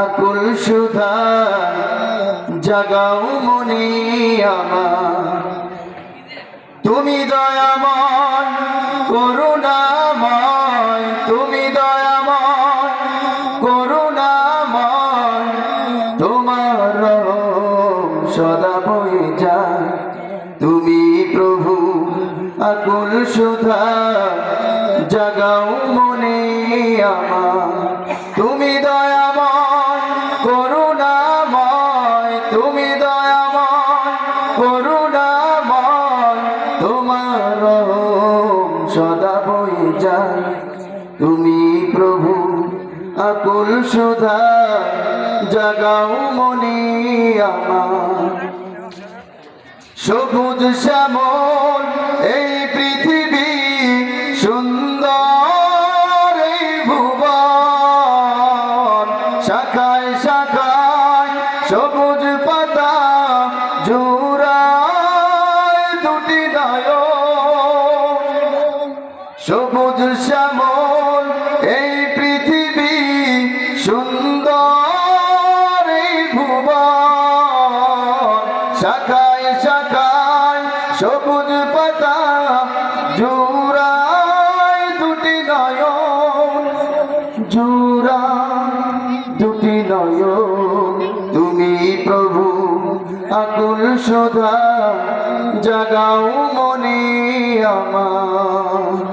আকুল সুধা জাগাও মনে আমার। তুমি দয়াময় করুণাময়, তুমি দয়াময় করুণাময়, তোমার রহম সদা বয়ে যায়। তুমি প্রভু আকুল সুধা জাগাও মনে আমার। তুমি দয়াময় করুণাময়, তুমি দয়াময় করুণাময়, তোমার রহম সদা বয়ে যায়। তুমি প্রভু আকুল সুধা জাগাও মনে আমার। সবুজ শ্যামল এই পৃথিবী, সুন্দর এই ভুবন, শাখায় শাখায় সবুজ পাতা জোড়ায় দুটি নয়ন। সবুজ শ্যামল এই পৃথিবী, সুন্দর এই ভুবন, শাখায় শাখায় সবুজ পাতা জোড়ায় দুটি নয়ন, জোড়ায় দুটি নয়ন। তুমি প্রভু আকুল সুধা জাগাও মনে আমার।